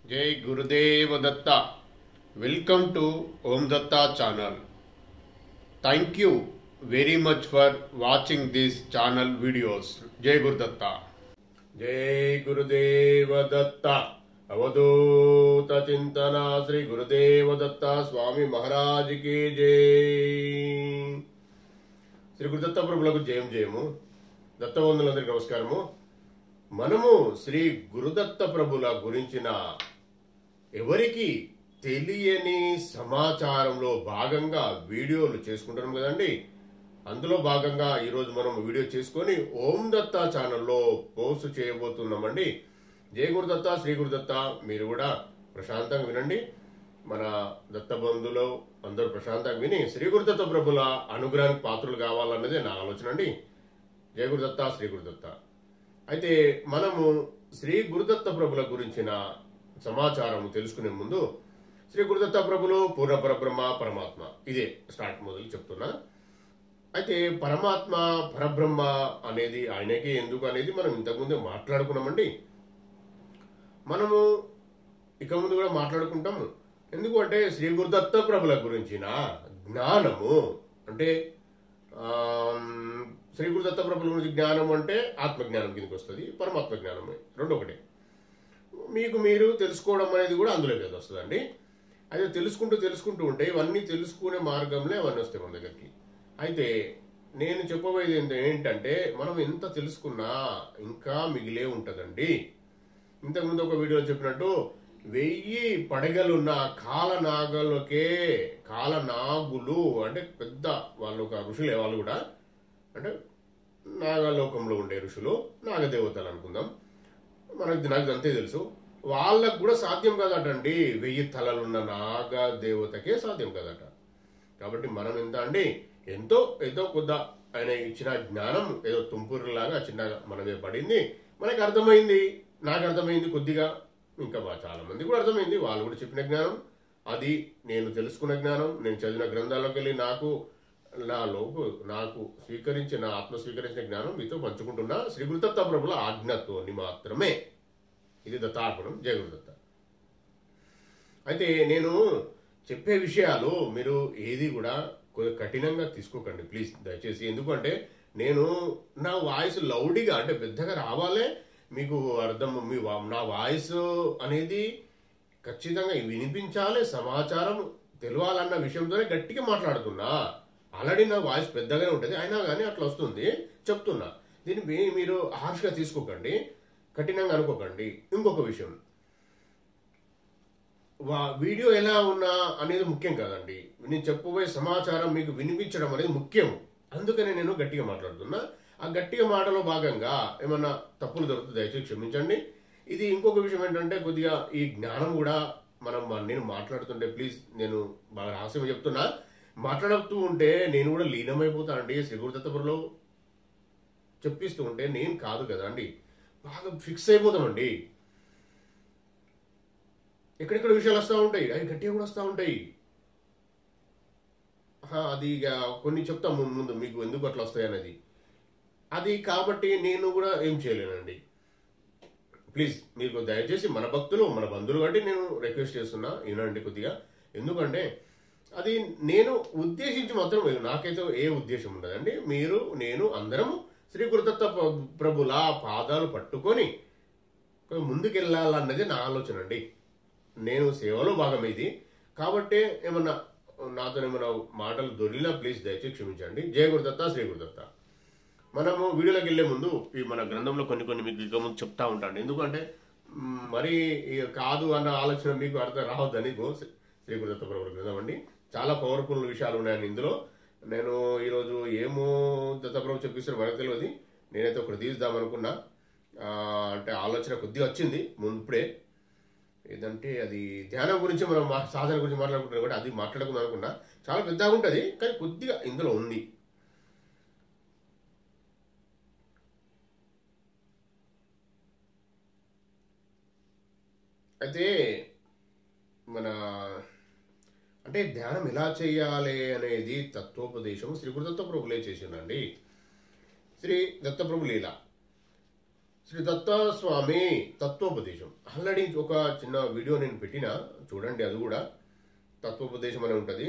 Jai Gurudev Datta. Welcome to Om Datta channel. Thank you very much for watching this channel videos. Jai Guru Datta. Jai Gurudev Datta. Avadhuta Chintana Sri Gurudev Datta Swami Maharaj ki Jai. Sri Guru Datta Prabhuలకు జయం జయము. దత్తవందులందరికీ నమస్కారము. మనము శ్రీ గురుదత్త ప్రభుల గురించిన ఎవరికి తెలియని సమాచారంలో భాగంగా వీడియోలు చేసుకుంటున్నాం కదండి. అందులో భాగంగా ఈరోజు మనం వీడియో చేసుకొని ఓం దత్తా ఛానల్లో పోస్ట్ చేయబోతున్నామండి. జయ గురుదత్త, శ్రీ గురుదత్త. మీరు కూడా ప్రశాంతంగా వినండి. మన దత్త బంధువులు అందరూ ప్రశాంతంగా విని శ్రీ గురుదత్త ప్రభుల అనుగ్రహానికి పాత్రలు కావాలన్నదే నా ఆలోచన అండి. జయ గురుదత్త, శ్రీ గురుదత్త. అయితే మనము శ్రీ గురుదత్త ప్రభుల గురించిన సమాచారం తెలుసుకునే ముందు శ్రీ గురుదత్త ప్రభులు పూర్ణ పరబ్రహ్మ పరమాత్మ, ఇదే స్టార్ట్ మొదలు చెప్తున్నా. అయితే పరమాత్మ పరబ్రహ్మ అనేది ఆయనకి ఎందుకు అనేది మనం ఇంతకుముందే మాట్లాడుకున్నామండి. మనము ఇక ముందు కూడా మాట్లాడుకుంటాము. ఎందుకు అంటే శ్రీ గురుదత్త ప్రభుల గురించిన జ్ఞానము అంటే శ్రీ గురుదత్త ప్రభుల గురించి జ్ఞానం అంటే ఆత్మజ్ఞానం కిందకి వస్తుంది, పరమాత్మ జ్ఞానం రెండు ఒకటే. మీకు మీరు తెలుసుకోవడం అనేది కూడా అందులోకి వస్తుందండి. అయితే తెలుసుకుంటూ ఉంటే ఇవన్నీ తెలుసుకునే మార్గంలో అవన్నీ వస్తాయి మన దగ్గరికి. అయితే నేను చెప్పబోయేది ఏంటంటే మనం ఎంత తెలుసుకున్నా ఇంకా మిగిలే ఉంటుందండి. ఇంతకుముందు ఒక వీడియోలో చెప్పినట్టు 1000 పడగలున్న కాలనాగులు అంటే పెద్ద వాళ్ళు ఒక ఋషులే, వాళ్ళు కూడా అంటే నాగలోకంలో ఉండే ఋషులు, నాగదేవతలు అనుకుందాం. నాకు అంతే తెలుసు. వాళ్ళకు కూడా సాధ్యం కాదటండి 1000 తలలున్న నాగదేవతకే సాధ్యం కాదట. కాబట్టి మనం ఎంత అండి ఏదో కొద్ద ఆయన ఇచ్చిన జ్ఞానం ఏదో తుంపురులాగా చిన్నగా మనమే పడింది, మనకు అర్థమైంది, నాకు అర్థమైంది కొద్దిగా, ఇంకా చాలా మంది కూడా అర్థమైంది. వాళ్ళు కూడా చెప్పిన జ్ఞానం అది, నేను తెలుసుకున్న జ్ఞానం, నేను చదివిన గ్రంథాల్లోకి వెళ్ళి నాకు స్వీకరించిన ఆత్మ స్వీకరించిన జ్ఞానం మీతో పంచుకుంటున్నా శ్రీ గురుదత్త ప్రభుల ఆజ్ఞతోని మాత్రమే. ఇది దత్తార్పణం. జయ గురుదత్త. అయితే నేను చెప్పే విషయాలు మీరు ఏది కూడా కఠినంగా తీసుకోకండి ప్లీజ్, దయచేసి. ఎందుకంటే నేను నా వాయిస్ లౌడ్గా అంటే పెద్దగా రావాలే, మీకు అర్థం, నా వాయిస్ అనేది ఖచ్చితంగా వినిపించాలి, సమాచారం తెలియాలన్న విషయంతోనే గట్టిగా మాట్లాడుతున్నా. ఆల్రెడీ నా వాయిస్ పెద్దగానే ఉంటుంది, అయినా కానీ అట్లా వస్తుంది, చెప్తున్నా. దీన్ని మీరు హార్ష్గా తీసుకోకండి, కఠినంగా అనుకోకండి. ఇంకొక విషయం, వీడియో ఎలా ఉన్నా అనేది ముఖ్యం కాదండి. నేను చెప్పబోయే సమాచారం మీకు వినిపించడం అనేది ముఖ్యం. అందుకనే నేను గట్టిగా మాట్లాడుతున్నా. ఆ గట్టిగా మాటలో భాగంగా ఏమన్నా తప్పులు దొరుకుతుంది, దయచేసి క్షమించండి. ఇది ఇంకొక విషయం ఏంటంటే కొద్దిగా ఈ జ్ఞానం కూడా నేను మాట్లాడుతుంటే ప్లీజ్, నేను బాగా రహస్యంగా చెప్తున్నా, మాట్లాడుతూ ఉంటే నేను కూడా లీనమైపోతానండి. శ్రీ గురుదత్త ప్రభులో చెప్పిస్తూ ఉంటే నేను కాదు కదా అండి, బాగా ఫిక్స్ అయిపోతామండి. ఎక్కడెక్కడ విషయాలు వస్తూ ఉంటాయి, అవి గట్టిగా కూడా వస్తూ ఉంటాయి. అది కొన్ని చెప్తా ముందు మీకు ఎందుకు అట్లా వస్తాయి అనేది. అది కాబట్టి నేను కూడా ఏం చేయలేనండి. ప్లీజ్ మీకు దయచేసి మన భక్తులు మన బంధువులు కాబట్టి నేను రిక్వెస్ట్ చేస్తున్నా, వినండి కొద్దిగా. ఎందుకంటే అది నేను ఉద్దేశించి మాత్రం, నాకైతే ఏ ఉద్దేశం ఉండదండి. మీరు నేను అందరం శ్రీ గురుదత్త ప్రభుల పాదాలు పట్టుకొని ముందుకెళ్ళాలన్నది నా ఆలోచన అండి. నేను సేవలో భాగం ఇది కాబట్టి నాతో ఏమన్నా మాటలు దొరికినా ప్లీజ్ దయచేసి క్షమించండి. జయ గురుదత్త, శ్రీ గురుదత్త. మనము వీడియోలోకి వెళ్లే ముందు ఈ మన గ్రంథంలో కొన్ని మీకు ఇక ముందు చెప్తా ఉంటాను. ఎందుకంటే మరీ కాదు అన్న ఆలోచన మీకు అర్థం రావద్దని. శ్రీ గురుదత్త ప్రభుల గ్రంథం అండి, చాలా పవర్ఫుల్ విషయాలు ఉన్నాయని ఇందులో. నేను ఈరోజు ఏమో దత్తప్రభు చెప్పిస్తారు మనకు తెలియదు. నేనైతే ఒకటి తీద్దామనుకున్నా, అంటే ఆలోచన కొద్దిగా వచ్చింది ముందుప్పుడే. ఏదంటే అది ధ్యానం గురించి మనం సాధన గురించి మాట్లాడుకుంటున్నాం కూడా, అది మాట్లాడుకుందాం అనుకున్నా. చాలా పెద్దగా ఉంటుంది కానీ కొద్దిగా ఇందులో ఉంది. అయితే అంటే ధ్యానం ఎలా చేయాలి అనేది తత్వోపదేశం శ్రీ గురుదత్త ప్రభులే చేసిందండి. శ్రీ దత్తప్రభు లీల. శ్రీ దత్త స్వామి తత్వోపదేశం ఆల్రెడీ ఒక చిన్న వీడియో నేను పెట్టినా, చూడండి. అది కూడా తత్వోపదేశం అని ఉంటుంది.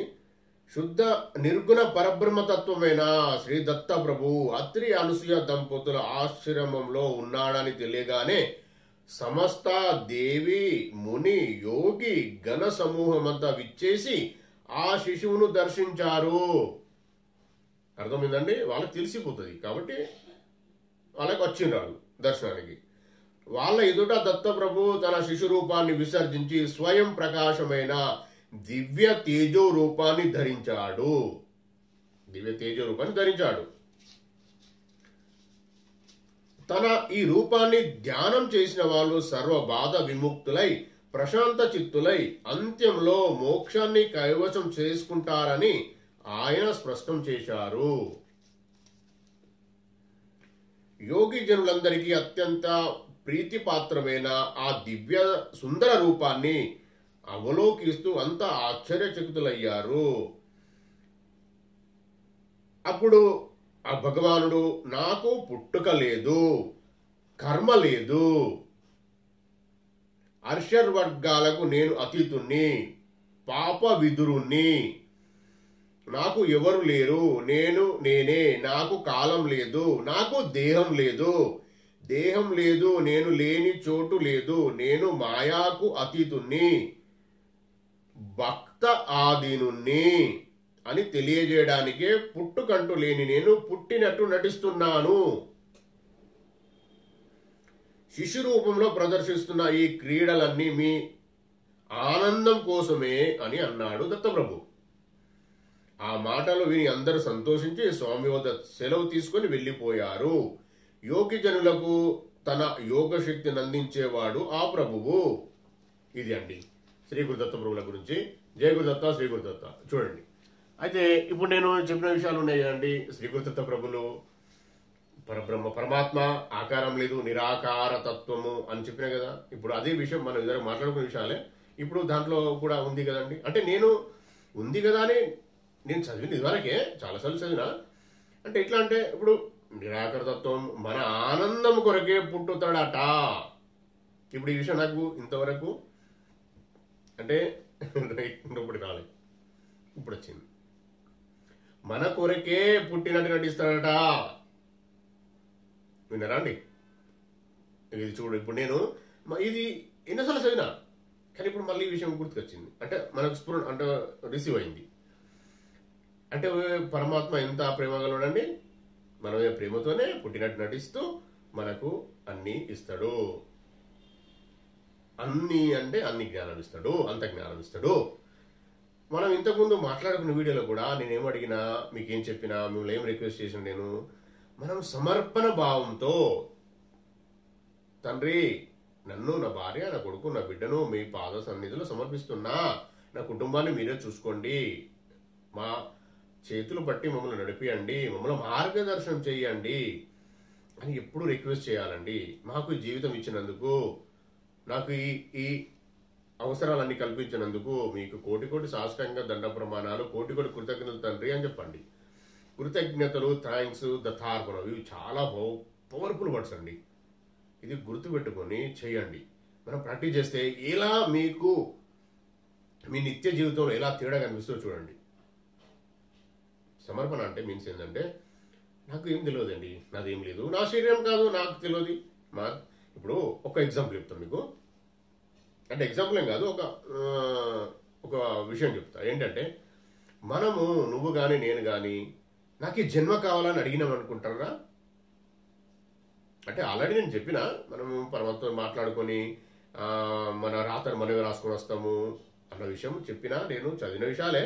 శుద్ధ నిర్గుణ పరబ్రహ్మ తత్వమైన శ్రీ దత్త ప్రభు అత్రి అనసూయ దంపతుల ఆశ్రమంలో ఉన్నాడని తెలియగానే సమస్త దేవి ముని యోగి గణ సమూహమంతా విచ్చేసి ఆ శిశువును దర్శించారు. అర్థమైందండి? వాళ్ళకి తెలిసిపోతుంది కాబట్టి వాళ్ళకి వచ్చిండ్రు దర్శనానికి. వాళ్ళ ఎదుట దత్తప్రభు తన శిశు రూపాన్ని విసర్జించి స్వయం ప్రకాశమైన దివ్య తేజో రూపాన్ని ధరించాడు. తన ఈ రూపాన్ని ధ్యానం చేసిన వాళ్ళు సర్వ బాధ విముక్తులై ప్రశాంత చిత్తులై అంత్యంలో మోక్షాన్ని కైవశం చేసుకుంటారని ఆయన స్పష్టం చేశారు. యోగి జనులందరికీ అత్యంత ప్రీతిపాత్రమైన ఆ దివ్య సుందర రూపాన్ని అవలోకిస్తూ అంతా ఆశ్చర్యచకితులయ్యారు. అప్పుడు ఆ భగవానుడు, నాకు పుట్టుక లేదు, కర్మ లేదు, అర్షర్వర్గాలకు నేను అతీతుణ్ణి, పాప విదురుణ్ణి, నాకు ఎవరు లేరు, నేనే, నాకు కాలం లేదు, నాకు దేహం లేదు, నేను లేని చోటు లేదు, నేను మాయాకు అతీతుణ్ణి, భక్త ఆధీనుణ్ణి అని తెలియజేయడానికే పుట్టుకంటూ లేని నేను పుట్టినట్టు నటిస్తున్నాను. శిశు రూపంలో ప్రదర్శిస్తున్న ఈ క్రీడలన్నీ మీ ఆనందం కోసమే అని అన్నాడు దత్తప్రభు. ఆ మాటలు విని అందరూ సంతోషించి స్వామి వద్ద సెలవు తీసుకుని వెళ్లిపోయారు. యోగి జనులకు తన యోగ శక్తిని అందించేవాడు ఆ ప్రభువు. ఇది అండి శ్రీ గురుదత్త ప్రభుల గురించి. జయ గురుదత్త, శ్రీ గురుదత్త. చూడండి, అయితే ఇప్పుడు నేను చెప్పిన విషయాలు ఉన్నాయి కదండి. శ్రీ గురుదత్త ప్రభులు పరబ్రహ్మ పరమాత్మ, ఆకారం లేదు, నిరాకార తత్వము అని చెప్పినా కదా. ఇప్పుడు అదే విషయం మనం ఇద్దరు మాట్లాడుకునే విషయాలే ఇప్పుడు దాంట్లో కూడా ఉంది కదండి. అంటే నేను ఉంది కదా అని నేను చదివింది ఇదివరకే, చాలాసార్లు చదివినా. అంటే ఎట్లా అంటే ఇప్పుడు నిరాకార తత్వం మన ఆనందం కొరకే పుట్టుతాడట. ఇప్పుడు ఈ విషయం నాకు ఇంతవరకు అంటే ఇప్పుడు రాలేదు, ఇప్పుడు వచ్చింది. మన కొరకే పుట్టినట్టు నటిస్తాడట. విన్నారా అండి? ఇది చూడు, ఇప్పుడు నేను ఇది ఎన్నోసార్లు చదివినా, కానీ ఇప్పుడు మళ్ళీ ఈ విషయం గుర్తుకొచ్చింది. అంటే మనకు స్ఫురణ అంటే రిసీవ్ అయింది. అంటే పరమాత్మ ఎంత ప్రేమగలడండి. మనమే ప్రేమతోనే పుట్టినట్టు నటిస్తూ మనకు అన్ని ఇస్తాడు. అన్ని అంటే అన్ని జ్ఞానం ఇస్తాడు, అంత జ్ఞానం ఇస్తాడు. మనం ఇంతకుముందు మాట్లాడుకున్న వీడియోలో కూడా నేనేం అడిగినా, మీకేం చెప్పినా, మిమ్మల్ని ఏం రిక్వెస్ట్ చేసిన, నేను మనం సమర్పణ భావంతో తండ్రి నన్ను, నా భార్య, నా కొడుకు, నా బిడ్డను మీ పాద సన్నిధిలో సమర్పిస్తున్నా, నా కుటుంబాన్ని మీరే చూసుకోండి, మా చేతులు పట్టి మమ్మల్ని నడిపియండి, మమ్మల్ని మార్గదర్శనం చేయండి అని ఎప్పుడు రిక్వెస్ట్ చేయాలండి. మాకు జీవితం ఇచ్చినందుకు, నాకు ఈ అవసరాలన్నీ కల్పించినందుకు మీకు కోటి కోటి సాష్టాంగ దండ ప్రమాణాలు, కోటి కోటి కృతజ్ఞతలు తండ్రి అని చెప్పండి. కృతజ్ఞతలు, థ్యాంక్స్, దత్తార్పణం, ఇవి చాలా పవర్ఫుల్ వర్డ్స్ అండి. ఇది గుర్తుపెట్టుకొని చేయండి. మనం ప్రాక్టీస్ చేస్తే ఎలా మీకు మీ నిత్య జీవితంలో ఎలా తేడా కనిపిస్తుందో చూడండి. సమర్పణ అంటే మీన్స్ ఏంటంటే, నాకు ఏం తెలియదండి, నాదేం లేదు, నా శరీరం కాదు, నాకు తెలియదు. ఇప్పుడు ఒక ఎగ్జాంపుల్ చెప్తాను మీకు. అంటే ఎగ్జాంపుల్ ఏం కాదు, ఒక విషయం చెప్తా. ఏంటంటే, మనము నువ్వు కానీ నేను కానీ నాకు ఈ జన్మ కావాలని అడిగినాం అనుకుంటారా? అంటే ఆల్రెడీ నేను చెప్పిన, మనము పరమాత్మతో మాట్లాడుకొని మన రాతను మనమే రాసుకొని వస్తాము అన్న విషయం చెప్పినా, నేను చదివిన విషయాలే,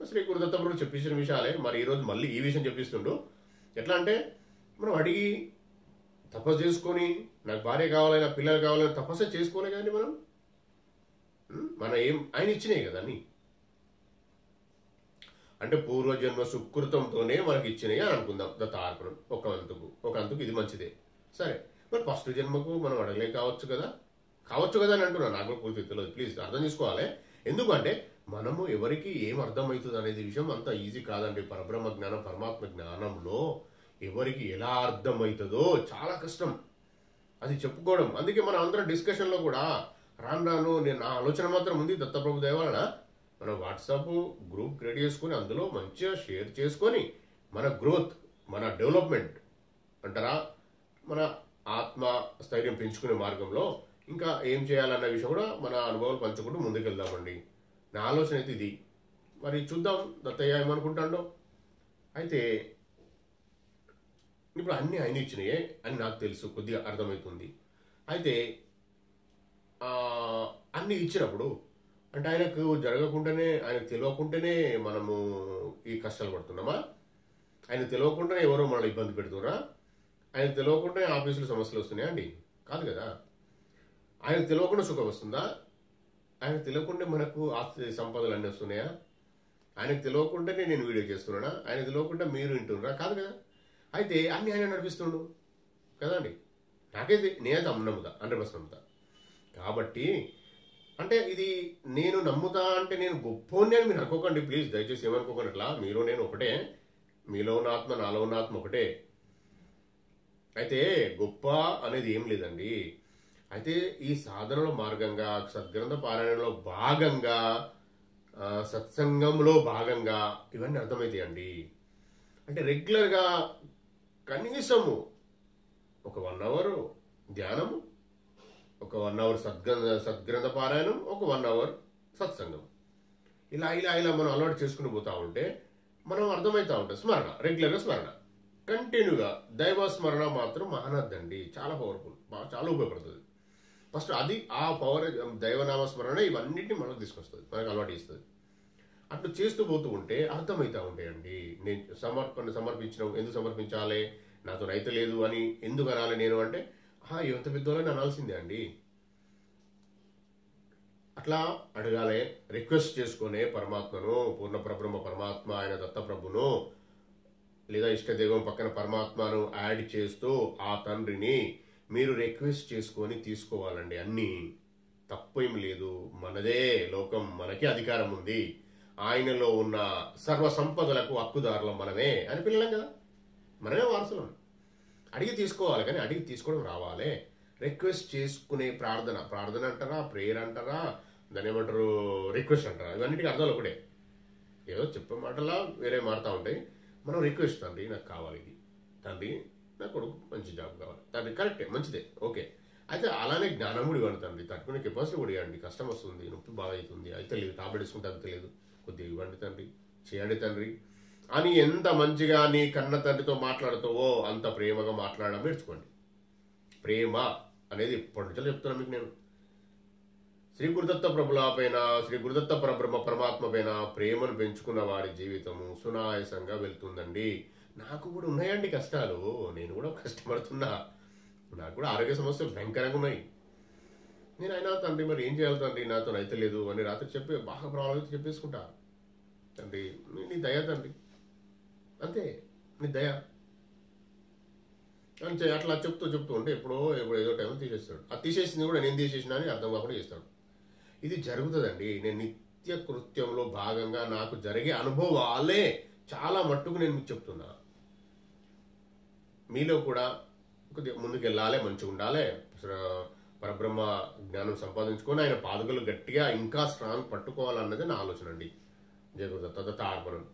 శ్రీ గురుదత్త ప్రభు చెప్పించిన విషయాలే. మరి ఈరోజు మళ్ళీ ఈ విషయం చెప్పిస్తుండు. ఎట్లా అంటే, మనం అడిగి తపస్సు చేసుకొని నాకు భార్య కావాలైనా పిల్లలు కావాలని తపస్సు చేసుకోలే కానీ మన ఏం ఆయన ఇచ్చినాయి కదా అన్ని. అంటే పూర్వజన్మ సుకృతంతోనే మనకి ఇచ్చినాయి అని అనుకుందాం. దత్తార్పణం ఒక అంతుకు ఇది మంచిదే, సరే. మరి ఫస్ట్ జన్మకు మనం అడగలే కావచ్చు కదా అని అంటున్నా. నాకు పూర్తి తెలియదు, ప్లీజ్ అర్థం చేసుకోవాలి. ఎందుకంటే మనము ఎవరికి ఏం అర్థమవుతుంది అనేది విషయం అంత ఈజీ కాదండి. పరబ్రహ్మ జ్ఞానం, పరమాత్మ జ్ఞానంలో ఎవరికి ఎలా అర్థమవుతుందో చాలా కష్టం. అది చెప్పుకోవడం. అందుకే మనం అందరం డిస్కషన్లో కూడా రాను రాను నేను నా ఆలోచన మాత్రం ఉంది దత్తప్రభు దయ వలన మనం వాట్సాప్ గ్రూప్ క్రియేట్ చేసుకుని అందులో మంచిగా షేర్ చేసుకొని మన గ్రోత్, మన డెవలప్మెంట్ అంటారా, మన ఆత్మ స్థైర్యం పెంచుకునే మార్గంలో ఇంకా ఏం చేయాలన్న విషయం కూడా మన అనుభవాలు పంచుకుంటూ ముందుకెళ్దామండి. నా ఆలోచన అయితే ఇది. మరి చూద్దాం దత్తయ్య ఏమనుకుంటాడో. అయితే ఇప్పుడు అన్నీ ఆయన ఇచ్చినాయే అని నాకు తెలుసు, కొద్దిగా అర్థమవుతుంది. అయితే అన్నీ ఇచ్చినప్పుడు అంటే ఆయనకు జరగకుండానే, ఆయనకు తెలియకుండానే మనము ఈ కష్టాలు పడుతున్నామా? ఆయనకు తెలియకుండానే ఎవరో మనల్ని ఇబ్బంది పెడుతున్నారా? ఆయనకు తెలియకుండానే ఆఫీసులో సమస్యలు వస్తున్నాయా అండి? కాదు కదా. ఆయనకు తెలియకుండా సుఖం వస్తుందా? ఆయనకు తెలియకుండా మనకు ఆస్తి సంపదలు అన్నీ వస్తున్నాయా? ఆయనకు తెలియకుండానే నేను వీడియో చేస్తున్నానా? ఆయనకు తెలియకుండా మీరు వింటున్నారా? కాదు కదా. అయితే అన్ని ఆయన నడిపిస్తుండు కదా అండి. నాకైతే నేనైతే నమ్ముతా, 100% నమ్ముతా. కాబట్టి అంటే ఇది నేను నమ్ముతా అంటే నేను గొప్పోని అని మీరు అనుకోకండి ప్లీజ్, దయచేసి ఏమనుకోకండి. అట్లా మీరు నేను ఒకటే, మీలో ఉన్న ఆత్మ నాలో ఉన్న ఆత్మ ఒకటే. అయితే గొప్ప అనేది ఏం లేదండి. అయితే ఈ సాధనలో మార్గంగా, సద్గ్రంథ పారాయణలో భాగంగా, సత్సంగంలో భాగంగా ఇవన్నీ అర్థమవుతాయండి. అంటే రెగ్యులర్గా కనీసము ఒక 1 అవర్ ధ్యానము, ఒక 1 అవర్ సద్గ్రంథ పారాయణం, ఒక 1 అవర్ సత్సంగం, ఇలా ఇలా ఇలా మనం అలవాటు చేసుకుని పోతా ఉంటే మనం అర్థమవుతా ఉంటాం. స్మరణ, రెగ్యులర్గా స్మరణ, కంటిన్యూగా దైవ స్మరణ మాత్రం మహానద్దండి. చాలా పవర్ఫుల్, చాలా ఉపయోగపడుతుంది. ఫస్ట్ అది ఆ పవర్, దైవనామ స్మరణ ఇవన్నిటిని మనకు తీసుకొస్తుంది, మనకు అలవాటు ఇస్తుంది. అట్లా చేస్తూ పోతూ ఉంటే అర్థమవుతా ఉంటాయండి. నేను సమర్పించిన, ఎందుకు సమర్పించాలి, నాతో రైతు లేదు అని ఎందుకు అనాలి నేను అంటే, ఎంత పెద్దోళ్ళని అనాల్సిందే అండి. అట్లా అడగాలి, రిక్వెస్ట్ చేసుకునే పరమాత్మను, పూర్ణ పరబ్రహ్మ పరమాత్మ ఆయన దత్తప్రభును, లేదా ఇష్టదైవం పక్కన పరమాత్మను యాడ్ చేస్తూ ఆ తండ్రిని మీరు రిక్వెస్ట్ చేసుకొని తీసుకోవాలండి. అన్నీ తప్పు ఏమి లేదు. మనదే లోకం, మనకే అధికారం ఉంది. ఆయనలో ఉన్న సర్వ సంపదలకు హక్కుదారులం మనమే అని పిల్లలం కదా, మనమే వారసులం. అడిగి తీసుకోవాలి, కానీ అడిగి తీసుకోవడం రావాలి. రిక్వెస్ట్ చేసుకునే ప్రార్థన, ప్రార్థన అంటారా, ప్రేయర్ అంటారా, దాని ఏమంటారు, రిక్వెస్ట్ అంటారా, ఇవన్నిటికీ అర్థాలు ఒకటే. ఏదో చెప్పే మాటలా వేరే మారుతూ ఉంటాయి. మనం రిక్వెస్ట్, తండ్రి నాకు కావాలి ఇది, తండ్రి నా కొడుకు మంచి జాబ్ కావాలి, తండ్రి కరెక్టే, మంచిదే, ఓకే. అయితే అలానే జ్ఞానం కూడా ఇవ్వండి తండ్రి, తట్టుకునే కెపాసిటీ కూడా ఇవ్వండి. కష్టం వస్తుంది, నొప్పి బాగా అవుతుంది, అయితే లేదు, టాబ్లెట్ వేసుకుంటే అది తెలియదు, కొద్దిగా ఇవ్వండి తండ్రి, చేయండి తండ్రి అని ఎంత మంచిగా నీ కన్న తండ్రితో మాట్లాడుతావో అంత ప్రేమగా మాట్లాడడం నేర్చుకోండి. ప్రేమ అనేది ఎప్పటి నుంచో చెప్తున్నాను మీకు నేను. శ్రీ గురుదత్త ప్రభుల పైన, శ్రీ గురుదత్త పరబ్రహ్మ పరమాత్మ పైన ప్రేమను పెంచుకున్న వారి జీవితము సునాయాసంగా వెళ్తుందండి. నాకు కూడా ఉన్నాయండి కష్టాలు, నేను కూడా కష్టపడుతున్నా, నాకు కూడా ఆరోగ్య సమస్యలు భయంకరంగా ఉన్నాయి. నేను అయినా తండ్రి మరి ఏం చేయాలి తండ్రి, నాతో అయితే లేదు అని రాత్రి చెప్పి బాగా ప్రాబ్లం అయితే చెప్పేసుకుంటా. తండ్రి నీ దయ తండ్రి, అంతే, నీ దయ అని అట్లా చెప్తూ ఉంటే ఎప్పుడో ఏదో టైంలో తీసేస్తాడు. ఆ తీసేసింది కూడా నేను తీసేసిన అని అర్థం కాకుండా చేస్తాడు. ఇది జరుగుతుందండి. నేను నిత్య కృత్యంలో భాగంగా నాకు జరిగే అనుభవాలే చాలా మట్టుకు నేను మీకు చెప్తున్నా. మీలో కూడా కొద్దిగా ముందుకు వెళ్ళాలి, మంచిగా ఉండాలి, పరబ్రహ్మ జ్ఞానం సంపాదించుకొని ఆయన పాదుకలు గట్టిగా ఇంకా స్ట్రాంగ్ పట్టుకోవాలన్నది నా ఆలోచన అండి. జయ గురుదత్త దత్త అర్పణం.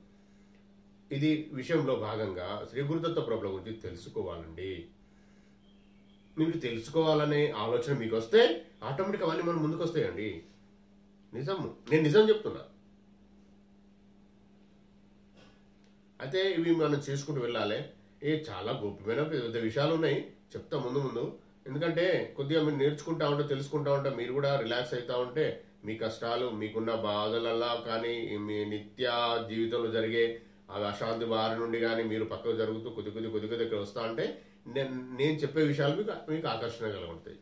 ఇది విషయంలో భాగంగా శ్రీ గురుదత్త ప్రభుల గురించి తెలుసుకోవాలండి. మీరు తెలుసుకోవాలనే ఆలోచన మీకు వస్తే ఆటోమేటిక్ అవన్నీ మనం ముందుకు వస్తాయండి. నిజము, నేను నిజం చెప్తున్నా. అయితే ఇవి మనం చేసుకుంటూ వెళ్ళాలి. చాలా గొప్పమైన పెద్ద విషయాలు ఉన్నాయి, చెప్తా ముందు. ఎందుకంటే కొద్దిగా మీరు నేర్చుకుంటా ఉంటే, తెలుసుకుంటా ఉంటే, మీరు కూడా రిలాక్స్ అవుతా ఉంటే మీ కష్టాలు, మీకున్న బాధలల్లా కానీ, మీ నిత్య జీవితంలో జరిగే ఆ అశాంతి బారి నుండి కానీ మీరు పక్కకు జరుగుతూ కొద్ది దగ్గర వస్తా అంటే నేను చెప్పే విషయాలు మీకు ఆకర్షణ కలుగుతాయి.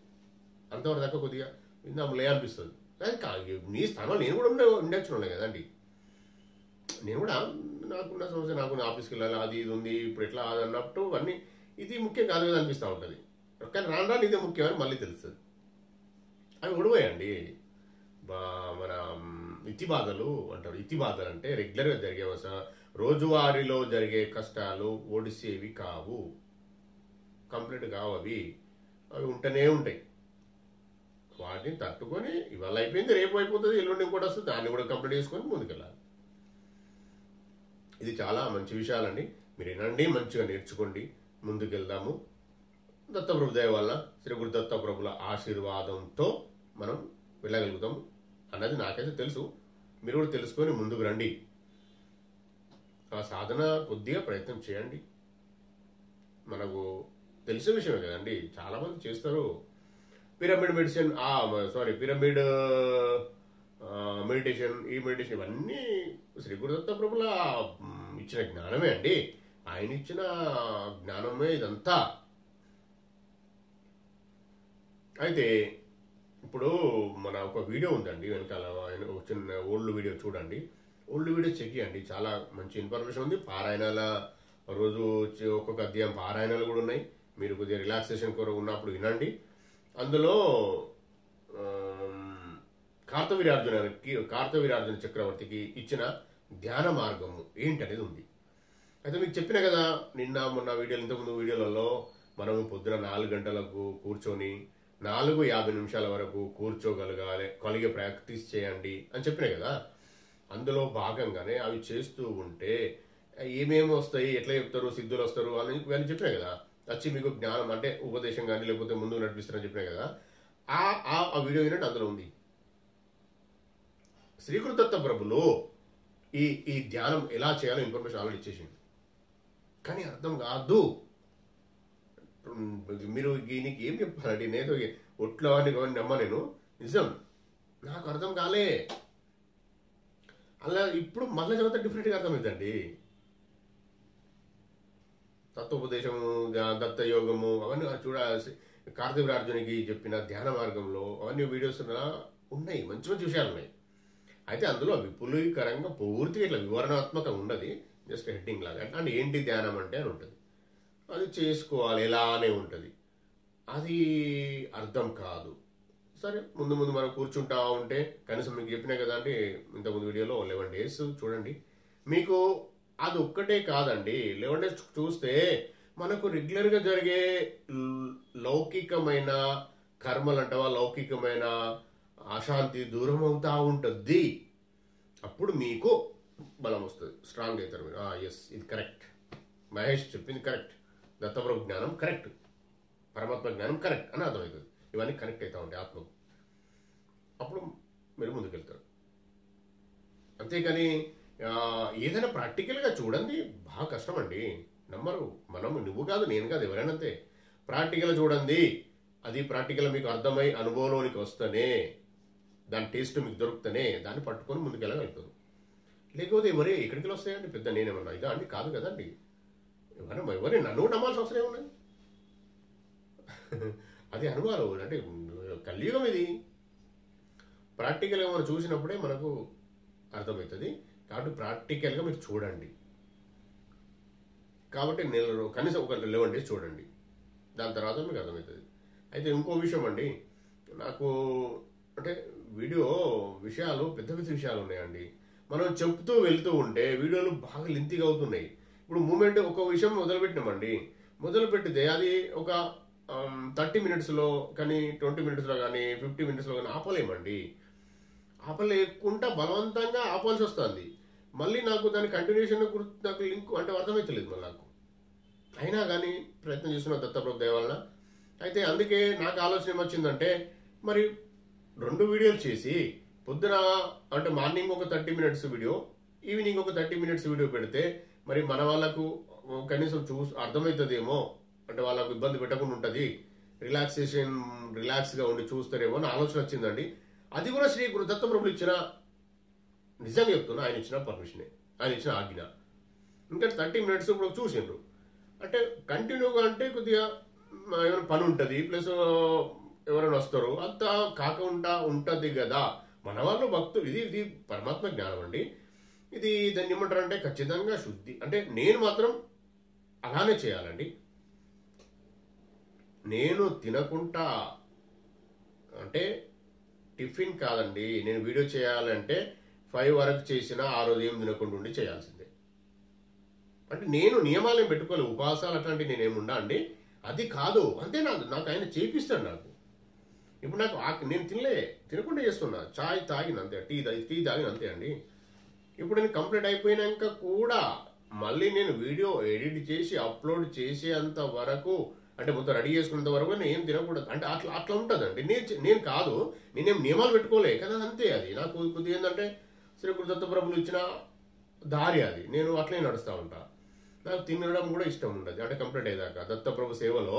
అంతవరకు దాకా కొద్దిగా విందాంలే అనిపిస్తుంది. కానీ మీ స్థానంలో నేను కూడా ఉండొచ్చు కదండి. నేను కూడా నాకున్న సమస్య, నాకున్న ఆఫీస్కి వెళ్ళాలి, అది ఇది ఉంది, ఇప్పుడు ఎట్లా అది అన్నట్టు అన్నీ ఇది ముఖ్యం కాదు కదా అనిపిస్తూ ఉంటుంది. కానీ రాను ఇదే ముఖ్యమని మళ్ళీ తెలుస్తుంది. అవి ఉడిపోయండి. మన ఇతి బాధలు అంటారు. ఇతి బాధలు అంటే రెగ్యులర్గా జరిగే రోజువారీలో జరిగే కష్టాలు ఒడిసేవి కావు, కంప్లీట్ కావు అవి. అవి ఉంటూనే ఉంటాయి. వాటిని తట్టుకొని ఇవాళ అయిపోయింది, రేపు అయిపోతుంది, ఎల్లుండి ఇంకోటి వస్తుంది, దాన్ని కూడా కంప్లీట్ చేసుకొని ముందుకెళ్ళాలి. ఇది చాలా మంచి విషయాలండి. మీరు వినండి, మంచిగా నేర్చుకోండి, ముందుకెళ్దాము. దత్తప్రభు దయ వల్ల, శ్రీ గురు దత్తప్రభుల ఆశీర్వాదంతో మనం వెళ్ళగలుగుతాం అన్నది నాకైతే తెలుసు. మీరు కూడా తెలుసుకొని ముందుకు రండి. ఆ సాధన కొద్దిగా ప్రయత్నం చేయండి. మనకు తెలిసిన విషయమే కదండి, చాలా మంది చేస్తారు. పిరమిడ్ మెడిసిన్, పిరమిడ్ మెడిటేషన్, ఈ మెడిటేషన్ ఇవన్నీ శ్రీ గురుదత్త ప్రభుల ఇచ్చిన జ్ఞానమే అండి. ఆయన ఇచ్చిన జ్ఞానమే ఇదంతా. అయితే ఇప్పుడు మన ఒక వీడియో ఉందండి వెనకాల, ఒక చిన్న ఓల్డ్ వీడియో చూడండి. ఓల్డ్ వీడియో చెక్ చేయండి, చాలా మంచి ఇన్ఫర్మేషన్ ఉంది. పారాయణాల రోజు ఒక్కొక్క అధ్యాయం పారాయణాలు కూడా ఉన్నాయి. మీరు కొద్దిగా రిలాక్సేషన్ కొరకు ఉన్నప్పుడు వినండి. అందులో కార్తవీర్యార్జున చక్రవర్తికి ఇచ్చిన ధ్యాన మార్గము ఏంటనేది ఉంది. అయితే మీకు చెప్పిన కదా నిన్న మొన్న వీడియోలు, ఇంతకుముందు వీడియోలలో మనము పొద్దున 4 గంటలకు కూర్చొని 4:50 నిమిషాల వరకు కలిగే ప్రాక్టీస్ చేయండి అని చెప్పిన కదా. అందులో భాగంగానే అవి చేస్తూ ఉంటే ఏమేమి వస్తాయి, ఎట్లా చెప్తారు, సిద్ధులు వస్తారు అని చెప్పినా కదా. వచ్చి మీకు జ్ఞానం అంటే ఉపదేశం కానీ లేకపోతే ముందుకు నడిపిస్తారని చెప్పినా కదా. ఆ వీడియో వినండి, అందులో ఉంది. శ్రీ గురుదత్త ప్రభులు ఈ ధ్యానం ఎలా చేయాలో ఇన్ఫర్మేషన్ ఆల్రెడీ ఇచ్చేసింది. కానీ అర్థం కాదు. మీరు దీనికి ఏం చెప్పాలండి? నేను ఒట్లో అని నమ్మ, నేను నిజం నాకు అర్థం కాలే. అలా ఇప్పుడు మళ్ళీ చదివితే డిఫరెంట్గా అర్థమవుతుందండి. తత్వోపదేశము, దత్త యోగము అవన్నీ కార్తవీర్యార్జునికి చెప్పిన ధ్యాన మార్గంలో అవన్నీ వీడియోస్ ఉన్నాయి, మంచి మంచి విషయాలు ఉన్నాయి. అయితే అందులో విపులీకరంగా పూర్తిగా ఇట్లా వివరణాత్మకంగా ఉండదు, జస్ట్ హెడ్డింగ్ లాగా. అంటే ఏంటి ధ్యానం అంటే అని ఉంటుంది, అది చేసుకోవాలి ఎలానే ఉంటుంది, అది అర్థం కాదు. సరే, ముందు మనం కూర్చుంటా ఉంటే కనీసం మీకు చెప్పినా కదా అండి ఇంతకుముందు వీడియోలో 11 days చూడండి. మీకు అది ఒక్కటే కాదండి, 11 days చూస్తే మనకు రెగ్యులర్గా జరిగే లౌకికమైన కర్మలు అంటావా, లౌకికమైన అశాంతి దూరం అవుతా ఉంటుంది. అప్పుడు మీకు బలం వస్తుంది, స్ట్రాంగ్ అవుతారు మీరు. ఎస్, ఇది కరెక్ట్, మహేష్ చెప్పింది కరెక్ట్, దత్తప్రభు జ్ఞానం కరెక్ట్, పరమాత్మ జ్ఞానం కరెక్ట్ అని అర్థమవుతుంది. ఇవన్నీ కనెక్ట్ అవుతా ఉంటాయి ఆత్మకు. అప్పుడు మీరు ముందుకెళ్తారు. అంతేకాని ఏదైనా ప్రాక్టికల్గా చూడండి, బాగా కష్టం అండి, నమ్మరు. నువ్వు కాదు, నేను కాదు, ఎవరైనా అంతే. ప్రాక్టికల్ చూడండి, అది ప్రాక్టికల్ మీకు అర్థమై అనుభవంలోనికి వస్తేనే, దాని టేస్ట్ మీకు దొరుకుతూనే దాన్ని పట్టుకొని ముందుకెళ్ళగలుగుతారు. లేకపోతే మరి ఎక్కడికి వస్తాయండి? పెద్ద నేనేమన్నా ఇదా అండి? కాదు కదండి. ఎవరైనా నన్ను నమ్మాల్సిన అవసరం ఏమున్నది? అది అనుభవాలు అంటే కలియుగం ఇది. ప్రాక్టికల్గా మనం చూసినప్పుడే మనకు అర్థమవుతుంది. కాబట్టి ప్రాక్టికల్గా మీరు చూడండి. కాబట్టి కనీసం ఒక 11 days చూడండి, దాని తర్వాత మీకు అర్థమవుతుంది. అయితే ఇంకో విషయం అండి, నాకు అంటే వీడియో విషయాలు పెద్ద పెద్ద విషయాలు ఉన్నాయండి. మనం చెప్తూ వెళ్తూ ఉంటే వీడియోలు బాగా లెంతీగా అవుతున్నాయి. ఇప్పుడు మూమెంట్ ఒక విషయం మొదలుపెట్టినామండి, మొదలుపెట్టితే అది ఒక 30 minutesలో కానీ 20 minutesలో కానీ 50 minutesలో కానీ ఆపలేమండి. ఆపలేకుండా బలవంతంగా ఆపాల్సి వస్తుంది. మళ్ళీ నాకు దాని కంటిన్యూషన్ నాకు లింక్ అంటే అర్థమవుతలేదు మళ్ళీ నాకు. అయినా కానీ ప్రయత్నం చేస్తున్నా దత్తప్రభు దయ వలన. అయితే అందుకే నాకు ఆలోచన ఏమొచ్చిందంటే, మరి 2 వీడియోలు చేసి పొద్దున అంటే మార్నింగ్ ఒక 30 minutes వీడియో, ఈవినింగ్ ఒక 30 minutes వీడియో పెడితే మరి మన వాళ్ళకు కనీసం అర్థమవుతుందేమో, అంటే వాళ్ళకు ఇబ్బంది పెట్టకుండా ఉంటుంది, రిలాక్స్గా ఉండి చూస్తారేమో అని ఆలోచన వచ్చిందండి. అది కూడా శ్రీ గురు దత్తప్రభులు ఇచ్చిన, నిజంగా చెప్తున్నా, ఆయన ఇచ్చిన పర్మిషనే, ఆయన ఇచ్చిన ఆజ్ఞ. ఇంకా 30 minutes ఇప్పుడు చూసిండ్రు అంటే కంటిన్యూగా అంటే కొద్దిగా ఏమైనా పని ఉంటుంది, ప్లస్ ఎవరైనా వస్తారు, అంత కాకుండా ఉంటుంది కదా. మన వాళ్ళు భక్తులు, ఇది పరమాత్మ జ్ఞానం అండి. ఇది దాన్ని ఏమంటారంటే ఖచ్చితంగా శుద్ధి. అంటే నేను మాత్రం అలానే చేయాలండి. నేను తినకుండా అంటే టిఫిన్ కాదండి, నేను వీడియో చేయాలంటే 5 వరకు చేసినా ఆ రోజు ఏం తినకుండా ఉండి చేయాల్సిందే. అంటే నేను నియమాలను పెట్టుకోవాలి, ఉపవాసాలు అట్లాంటివి నేనేముండా అండి. అది కాదు అంతే. నాకు ఆయన చేపిస్తాడు. నాకు ఇప్పుడు నాకు నేను తినకుండా చేస్తున్నా, చాయ్ తాగిన అంతే, టీ తాగిన అంతే అండి. ఇప్పుడు నేను కంప్లీట్ అయిపోయినాక కూడా మళ్ళీ నేను వీడియో ఎడిట్ చేసి అప్లోడ్ చేసేంత వరకు, అంటే మొత్తం రెడీ చేసుకున్నంత వరకు నేను ఏం తినకూడదు. అంటే అట్లా ఉంటుందండి. నేను కాదు, నేనేం నియమాలు పెట్టుకోలే కదా, అంతే. అది నాకు కొద్దిగా ఏంటంటే శ్రీ గురు దత్తప్రభులు ఇచ్చిన దారి అది. నేను అట్లే నడుస్తూ ఉంటా. నాకు తినడం కూడా ఇష్టం ఉండదు. అంటే కంప్లీట్ అయ్యేదాకా దత్తప్రభు సేవలో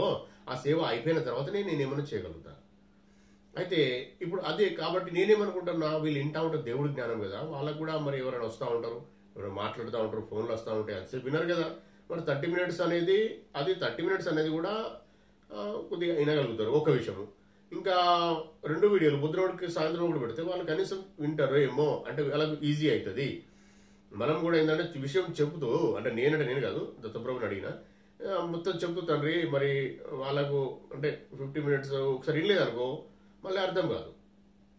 ఆ సేవ అయిపోయిన తర్వాత నేనేమన్నా చేయగలుగుతా. అయితే ఇప్పుడు అదే కాబట్టి నేనేమనుకుంటున్నా, వీళ్ళు ఇంటా ఉంటారు దేవుడి జ్ఞానం కదా, వాళ్ళకు కూడా మరి ఎవరైనా వస్తూ ఉంటారు, ఎవరైనా మాట్లాడుతూ ఉంటారు, ఫోన్లు వస్తూ ఉంటాయి, అంతసేపు వినరు కదా. మరి 30 minutes అనేది, అది 30 minutes అనేది కూడా కొద్దిగా వినగలుగుతారు ఒక విషయము. ఇంకా 2 వీడియోలు బుధవాడికి సాయంత్రం కూడా పెడితే వాళ్ళు కనీసం వింటారు ఏమో, అంటే వాళ్ళకి ఈజీ అవుతుంది. మనం కూడా ఏంటంటే విషయం చెబుతూ, అంటే నేను కాదు, దత్తప్రభుని అడిగిన మొత్తం చెబుతూ తండ్రి మరి వాళ్ళకు అంటే 50 minutes ఒకసారి వినలేదు అనుకో మళ్ళీ అర్థం కాదు.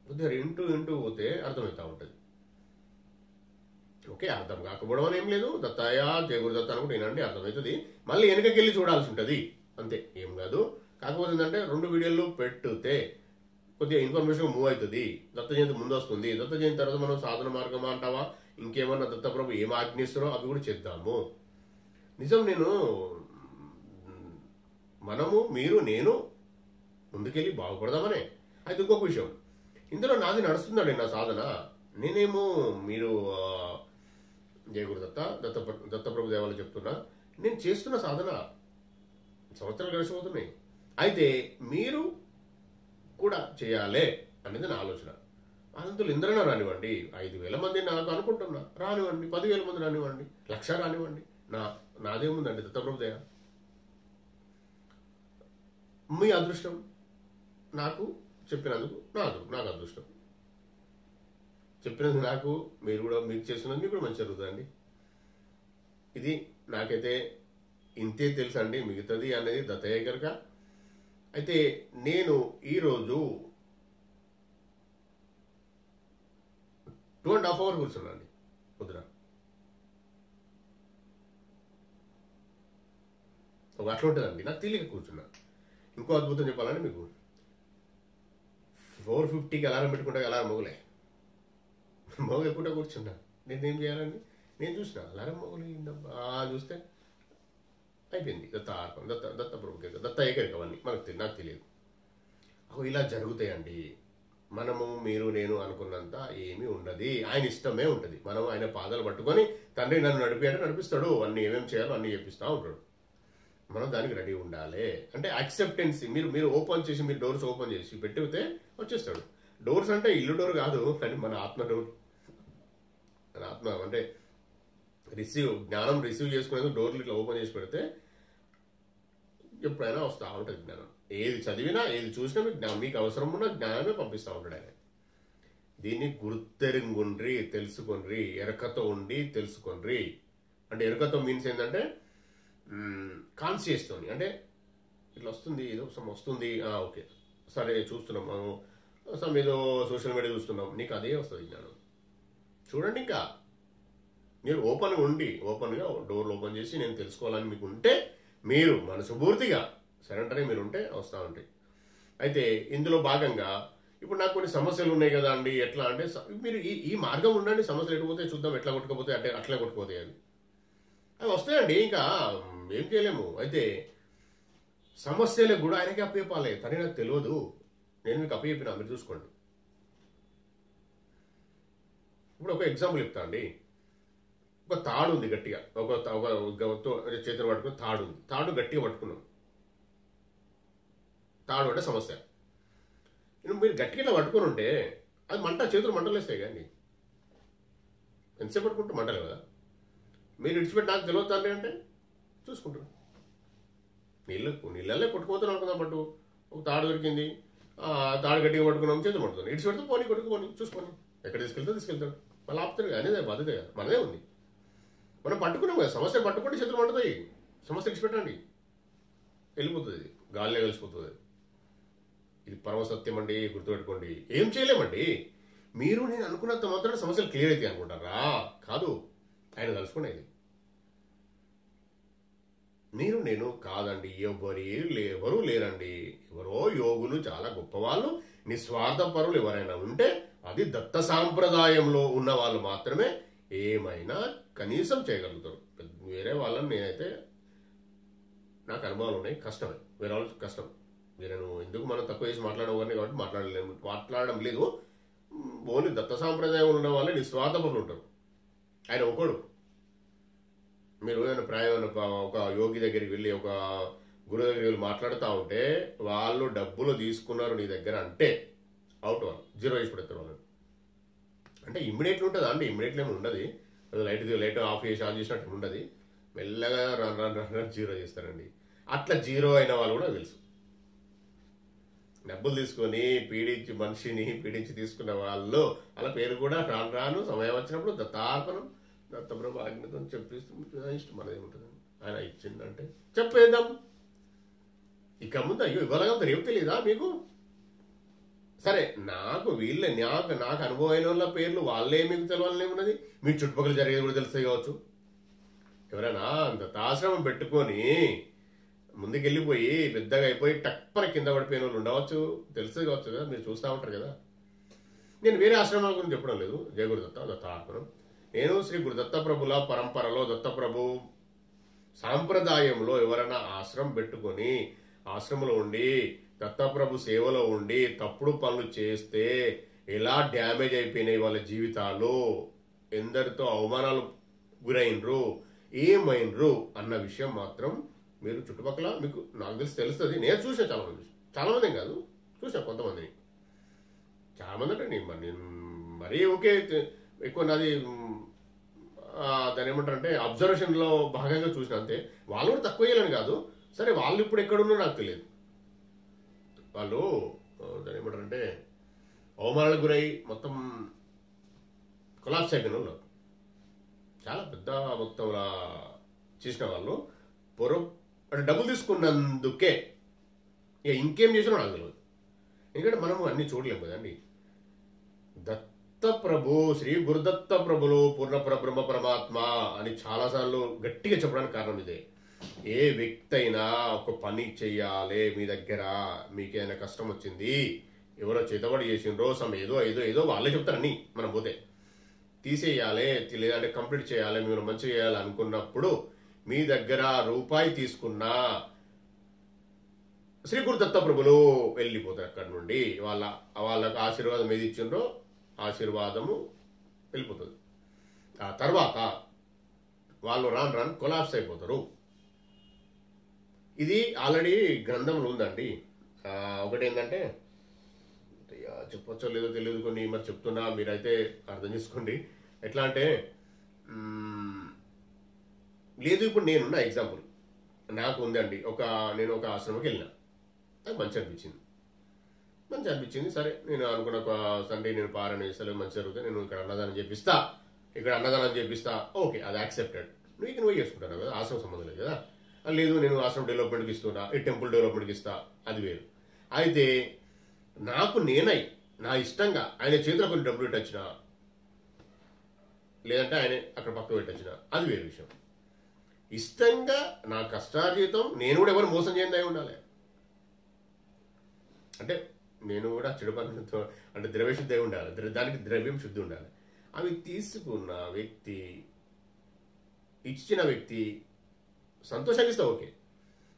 కొద్దిగా ఇంటూ పోతే అర్థమవుతూ ఉంటుంది. ఓకే, అర్థం కాకపోవడం అని ఏం లేదు. దత్తాయ జయ గురుదత్త అనుకుంటే వినండి, అర్థమవుతుంది. మళ్ళీ వెనకకెళ్ళి చూడాల్సి ఉంటుంది అంతే, ఏం కాదు. కాకపోతే ఏంటంటే 2 వీడియోలు పెడితే కొద్దిగా ఇన్ఫర్మేషన్ మూవ్ అవుతుంది. దత్త జయంతి ముందు వస్తుంది. దత్త జయంతి తర్వాత మనం సాధన మార్గం అంటావా, ఇంకేమన్నా దత్తప్రభు ఏం ఆజ్ఞిస్తారో అవి కూడా చేద్దాము. నిజం, మనము మీరు నేను ముందుకెళ్ళి బాగుపడదామనే. అయితే ఇంకొక విషయం, ఇందులో నాది నడుస్తుందండి నా సాధన. నేనేమో మీరు జయ గురుదత్త దత్తప్రభు దేవాలు చెప్తున్నా, నేను చేస్తున్న సాధన సంవత్సరాలు గడిచిపోతున్నాయి. అయితే మీరు కూడా చేయాలి అనేది నా ఆలోచన. అందులో ఇందరైనా రానివ్వండి, 5,000 మంది నాకు అనుకుంటున్నా రానివ్వండి, 10,000 మంది రానివ్వండి, 1,00,000 రానివ్వండి, నాదేముందండి దత్తప్రభు దయ. మీ అదృష్టం. నాకు చెప్పినందుకు నాకు అదృష్టం. చెప్పినందుకు నాకు, మీరు కూడా మీకు చేసినందుకు మీకు కూడా మంచి జరుగుతుందండి. ఇది నాకైతే ఇంతే తెలుసు అండి. మిగతాది అనేది దత్తయ్య గారిగా. అయితే నేను ఈరోజు 2.5 hours కూర్చున్నాండి పొద్దున. అట్లా ఉంటుందండి, నాకు తెలియక కూర్చున్నా. ఇంకో అద్భుతం చెప్పాలండి మీకు, 4:50కి అలారం పెట్టుకుంటే అలారం మోగకుండా కూర్చున్నా. నేనేం చేయాలండి, నేను చూసిన అలారం మోగలేదబ్బా, చూస్తే అయిపోయింది. దత్తప్రభుకి దత్త ఏకైక అవన్నీ నాకు తెలియదు. ఇలా జరుగుతాయండి. మనము మీరు నేను అనుకున్నంత ఏమీ ఉండదు. ఆయన ఇష్టమే ఉంటుంది. మనం ఆయన పాదాలు పట్టుకొని తండ్రి నన్ను నడిపి అంటే నడిపిస్తాడు. అన్ని ఏమేమి చేయాలో అన్ని చెప్పిస్తూ ఉంటాడు. మనం దానికి రెడీ ఉండాలి. అంటే యాక్సెప్టెన్సీ. మీరు ఓపెన్ చేసి, మీరు డోర్స్ ఓపెన్ చేసి పెట్టితే వచ్చేస్తాడు. డోర్స్ అంటే ఇల్లు డోర్ కాదు, కానీ మన ఆత్మ డోర్. మన ఆత్మ అంటే జ్ఞానం రిసీవ్ చేసుకునేందుకు డోర్లు ఇట్లా ఓపెన్ చేసి పెడితే ఎప్పుడైనా వస్తూ ఉంటుంది జ్ఞానం. ఏది చదివినా ఏది చూసినా మీకు అవసరం ఉన్న జ్ఞానమే పంపిస్తూ ఉంటాడు ఆయన. దీన్ని గుర్తెరింగుండ్రి, తెలుసుకొండ్రి, ఎరకతో ఉండి తెలుసుకొండ్రి. అంటే ఎరకతో మీన్స్ ఏంటంటే కాన్షియస్తోని, అంటే ఇట్లా వస్తుంది, ఏదో వస్తుంది, ఓకే సరే చూస్తున్నాం, ఏదో సోషల్ మీడియా చూస్తున్నాం, నీకు అదే వస్తుంది జ్ఞానం. చూడండి, ఇంకా మీరు ఓపెన్గా డోర్లు ఓపెన్ చేసి నేను తెలుసుకోవాలని మీకు ఉంటే, మీరు మనసుపూర్తిగా సరెండరే మీరు ఉంటే వస్తూ ఉంటాయి. అయితే ఇందులో భాగంగా ఇప్పుడు నాకు కొన్ని సమస్యలు ఉన్నాయి కదా అండి, ఎట్లా అంటే మీరు ఈ మార్గం ఉండండి, సమస్యలు ఎటుపోతే చూద్దాం, ఎట్లా కొట్టుకపోతే అంటే అట్లా కొట్టుకుపోతాయి అవి వస్తాయండి, ఇంకా ఏం చేయలేము. అయితే సమస్యలకు కూడా ఆయనకి అప్పచెప్పాలి. తనే నాకు తెలియదు, నేను మీకు అప్పచెప్పినా, మీరు చూసుకోండి. ఇప్పుడు ఒక ఎగ్జాంపుల్ చెప్తా అండి. ఒక తాడు ఉంది గట్టిగా, ఒక చేతులు పట్టుకుని తాడు ఉంది, తాడు గట్టిగా పట్టుకున్నాం. తాడు అంటే సమస్య. మీరు గట్టిగా పట్టుకుని ఉంటే అది చేతులు మంటలేస్తాయి కానీ ఎంతసేపు పట్టుకుంటే మంటలే కదా. మీరు ఇడిచిపెట్టి నాకు తెలియదు అంటే చూసుకుంటారు. నీళ్ళల్లే కొట్టుకుపోతున్నాం అనుకుందాం, పట్టు ఒక తాడు దొరికింది, తాడు గట్టిగా పట్టుకున్నాం, చేతులు పడుతుంది, ఇడిచిపెడితే పోనీ కొట్టుకుపోని చూసుకొని ఎక్కడ తీసుకెళ్తాడు, మళ్ళీ ఆపుతాడు. అనేది బాధ్యత కదా, మనదే ఉంది. మనం పట్టుకున్నాం కదా, సమస్య పట్టుకుంటే చేతులు మండుతాయి. సమస్య ఇడిచిపెట్టండి, వెళ్ళిపోతుంది, గాలిలో కలిసిపోతుంది. ఇది పరమసత్యం అండి, గుర్తుపెట్టుకోండి. ఏం చేయలేమండి. మీరు నేను అనుకున్నంత మాత్రం సమస్యలు క్లియర్ అవుతాయి అనుకుంటారా? కాదు, ఆయన కలుసుకునేది. మీరు నేను కాదండి, ఎవరు లేరండి. ఎవరో యోగులు, చాలా గొప్పవాళ్ళు, నిస్వార్థపరులు ఎవరైనా ఉంటే అది దత్త సాంప్రదాయంలో ఉన్న వాళ్ళు మాత్రమే ఏమైనా కనీసం చేయగలుగుతారు. వేరే వాళ్ళని నేనైతే, నాకు అనుభవాలు ఉన్నాయి, కష్టమే. వేరే వాళ్ళు కష్టం. నేను ఎందుకు మనం తక్కువ చేసి మాట్లాడేవాడిని కాబట్టి మాట్లాడడం లేదు. ఓన్లీ దత్త సాంప్రదాయం ఉన్న వాళ్ళే నిస్వార్థపరులు ఉంటారు. ఆయన ఒకడు. మీరు ఏమైనా ప్రాయం ఒక యోగి దగ్గరికి వెళ్ళి, ఒక గురువు దగ్గరికి వెళ్ళి మాట్లాడుతూ ఉంటే వాళ్ళు డబ్బులు తీసుకున్నారు నీ దగ్గర అంటే అవుట్, వాళ్ళు జీరో వేసి పెడతారు వాళ్ళని. అంటే ఇమ్మీడియట్లీ ఉంటుందా అండి? ఇమ్మీడియట్లీ ఏమి ఉండదు. లైట్ ఆఫ్ చేసినట్టు ఉండదు. మెల్లగా రన్ జీరో చేస్తారండి. అట్లా జీరో అయిన వాళ్ళు కూడా తెలుసు. డబ్బులు తీసుకొని మనిషిని పీడించి తీసుకున్న వాళ్ళు, అలా పేరు కూడా రాను సమయం వచ్చినప్పుడు దత్తార్పణం, దత్తప్రభు ఆజ్ఞతో చెప్పిస్తూ ఇష్టం మనది ఏముంటుంది. ఆయన ఇచ్చిందంటే చెప్పేద్దాం. ఇక ముందు అయ్యో ఇవ్వగలుగుతారు, ఏం తెలియదా మీకు? సరే, నాకు నాకు అనుభవమైన వాళ్ళ పేర్లు వాళ్ళే మీకు తెలవాలని ఏమున్నది? మీ చుట్టుపక్కల జరిగేది కూడా తెలుస్తాయి కావచ్చు. ఎవరైనా దత్తాశ్రమం పెట్టుకొని ముందుకెళ్ళిపోయి పెద్దగా అయిపోయి టప్పన కింద పడిపోయిన వాళ్ళు ఉండవచ్చు, తెలుస్తుంది కావచ్చు కదా, మీరు చూస్తూ ఉంటారు కదా. నేను వేరే ఆశ్రమాల గురించి చెప్పడం లేదు. జయ గురుదత్త, దత్తార్పణం. నేను శ్రీ గురుదత్త ప్రభుల పరంపరలో, దత్తప్రభు సాంప్రదాయంలో ఎవరైనా ఆశ్రమం పెట్టుకొని ఆశ్రమంలో ఉండి దత్తప్రభు సేవలో ఉండి తప్పుడు పనులు చేస్తే ఎలా డ్యామేజ్ అయిపోయినాయి వాళ్ళ జీవితాలు, ఎందరితో అవమానాలు గురైనరు, ఏమైనరు అన్న విషయం మాత్రం మీరు చుట్టుపక్కల మీకు నాకు తెలుస్తుంది. నేను చూసాను చాలా మందిని కాదు, చూసాను కొంతమందిని. చాలా మంది అంటే నేను మరీ ఓకే ఎక్కువ నాది దాని ఏమంటారంటే అబ్జర్వేషన్లో భాగంగా చూసిన అంతే. వాళ్ళు కూడా తక్కువ చేయాలని కాదు. సరే, వాళ్ళు ఇప్పుడు ఎక్కడున్నారో నాకు తెలియదు. వాళ్ళు దాని ఏమంటారంటే అవమానాలకు గురై మొత్తం కొలాప్స్ అయిపోయిన వాళ్ళు, చాలా పెద్ద మొత్తంలో చేసిన వాళ్ళు, అంటే డబ్బులు తీసుకున్నందుకే ఇక ఇంకేం చేసినా నాకు తెలియదు. ఎందుకంటే మనము అన్ని చూడలేము కదండి. దత్తప్రభు, శ్రీ గురుదత్త ప్రభులు పూర్ణ పరబ్రహ్మ పరమాత్మ అని చాలాసార్లు గట్టిగా చెప్పడానికి కారణం ఇదే. ఏ వ్యక్తి అయినా ఒక పని చెయ్యాలి, మీ దగ్గర మీకేమైనా కష్టం వచ్చింది, ఎవరో చేతబడి చేసిండ్రో ఏదో వాళ్ళే చెప్తారని, మనం పోతే తీసేయాలి లేదంటే కంప్లీట్ చేయాలి, మీరు మంచి చేయాలి అనుకున్నప్పుడు మీ దగ్గర రూపాయి తీసుకున్నా శ్రీ గురుదత్త ప్రభులు వెళ్ళిపోతారు అక్కడి నుండి. వాళ్ళకు ఆశీర్వాదం ఏది ఇచ్చిండ్రో ఆశీర్వాదము వెళ్ళిపోతుంది. ఆ తర్వాత వాళ్ళు రాను కొలాప్స్ అయిపోతారు. ఇది ఆల్రెడీ గ్రంథంలో ఉందండి. ఒకటి ఏంటంటే చెప్పొచ్చో లేదో తెలియదు, కొన్ని మరి చెప్తున్నా, మీరైతే అర్థం చేసుకోండి. ఎట్లా అంటే లేదు, ఇప్పుడు నేనున్న ఎగ్జాంపుల్ నాకు ఉందండి. నేను ఒక ఆశ్రమంకి వెళ్ళిన, అది మంచి అనిపించింది. సరే, నేను అనుకున్న ఒక సండే నేను పారాయణ చేస్తాను, మంచి జరుగుతుంది, నేను ఇక్కడ అన్నదానం చేపిస్తా, ఓకే, అది యాక్సెప్టెడ్. నువ్వు చేసుకుంటాను కదా, ఆశ్రమం సంబంధం లేదు కదా. లేదు, నేను ఆశ్రమం డెవలప్మెంట్కి ఇస్తున్నా, ఈ టెంపుల్ డెవలప్మెంట్కి ఇస్తా, అది వేరు. అయితే నాకు నా ఇష్టంగా ఆయన చేతిలో కొన్ని డబ్బులు పెట్టొచ్చిన, లేదంటే ఆయన అక్కడ పక్క పెట్టొచ్చిన, అది వేరే విషయం. ఇష్టంగా నా కష్టార్జితం, నేను కూడా ఎవరు మోసం చేయండి ఉండాలి. అంటే నేను కూడా చెడు పనులతో, అంటే ద్రవ్య శుద్ధి అయి ఉండాలి, దానికి ద్రవ్యం శుద్ధి ఉండాలి. అవి తీసుకున్న వ్యక్తి, ఇచ్చిన వ్యక్తి సంతోషాన్ని ఇస్తా, ఓకే.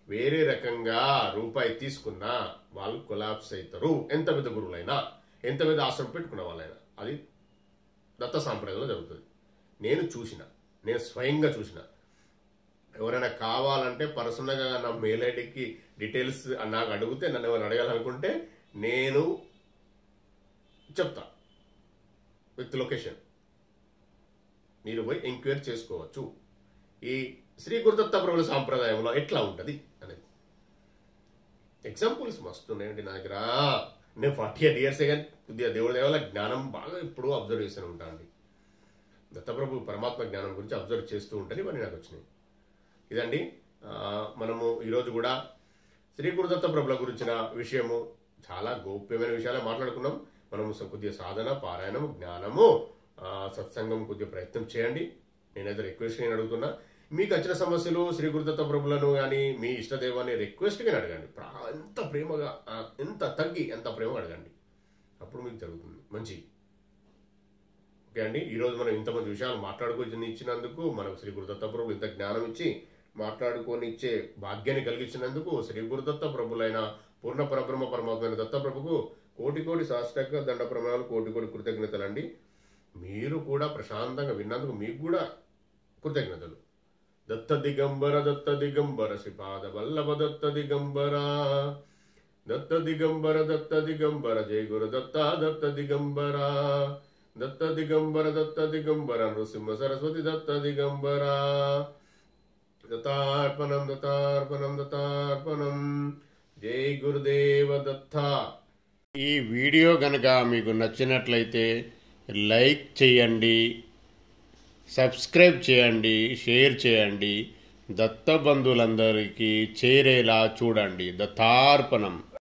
వేరే రకంగా రూపాయి తీసుకున్నా వాళ్ళు కొలాప్స్ అవుతారు. ఎంత పెద్ద గురువులైనా, ఎంత పెద్ద ఆశ్రమం పెట్టుకున్న వాళ్ళైనా. అది దత్త సాంప్రదాయంలో జరుగుతుంది. నేను స్వయంగా చూసిన. ఎవరైనా కావాలంటే పర్సనల్గా నా మెయిల్ ఐడికి డీటెయిల్స్ నాకు అడిగితే, నన్ను ఎవరైనా అడగాలనుకుంటే నేను చెప్తా విత్ లొకేషన్, మీరు పోయి ఎంక్వైరీ చేసుకోవచ్చు. ఈ శ్రీ గురుదత్త ప్రభుల సాంప్రదాయంలో ఎట్లా ఉంటుంది అనేది ఎగ్జాంపుల్స్ మస్తు ఉన్నాయండి నా దగ్గర. నేను 48 years కానీ కొద్దిగా దేవుడి దేవాల జ్ఞానం బాగా ఇప్పుడు అబ్జర్వ్ చేస్తూనే ఉంటాను అండి. దత్తప్రభు పరమాత్మ జ్ఞానం గురించి అబ్జర్వ్ చేస్తూ ఉంటే ఇవన్నీ నాకు వచ్చినాయి. ఇదండి, మనము ఈరోజు కూడా శ్రీ గురుదత్త ప్రభుల గురించిన విషయము, చాలా గోప్యమైన విషయాలే మాట్లాడుకున్నాం. మనము కొద్దిగా సాధన, పారాయణము, జ్ఞానము, సత్సంగం కొద్దిగా ప్రయత్నం చేయండి. నేనైతే రిక్వెస్ట్ నేను అడుగుతున్నా. మీకు వచ్చిన సమస్యలు శ్రీ గురుదత్త ప్రభులను కానీ మీ ఇష్టదేవాన్ని రిక్వెస్ట్గా అడగండి. ఎంత ప్రేమగా, ఎంత తగ్గి ఎంత ప్రేమగా అడగండి, అప్పుడు మీకు జరుగుతుంది మంచి. ఓకే అండి, ఈరోజు మనం ఇంతమంది విషయాలు మాట్లాడుకొని ఇచ్చినందుకు, మనకు శ్రీ గురుదత్త ప్రభు ఇంత జ్ఞానం ఇచ్చి మాట్లాడుకొని ఇచ్చే భాగ్యాన్ని కలిగించినందుకు శ్రీ గురుదత్త ప్రభులైన పూర్ణ పరబ్రహ్మ పరమాత్మైన దత్త ప్రభుకు కోటి కోటి సాష్టాంగ దండ ప్రమాణాలు, కోటి కోటి కృతజ్ఞతలండి. మీరు కూడా ప్రశాంతంగా విన్నందుకు మీకు కూడా కృతజ్ఞతలు. దత్త దిగంబర శ్రీపాద వల్లభ దత్త దిగంబర, దత్త దిగంబర జయ గురు దత్త దత్త దిగంబర, దత్త దిగంబర నృసింహ సరస్వతి దత్త దిగంబర. దత్తార్పణం. జై గురుదేవ దత్త. ఈ వీడియో గనక మీకు నచ్చినట్లయితే లైక్ చేయండి, సబ్స్క్రైబ్ చేయండి, షేర్ చేయండి, దత్త బంధువులందరికీ చేరేలా చూడండి. దత్తార్పణం.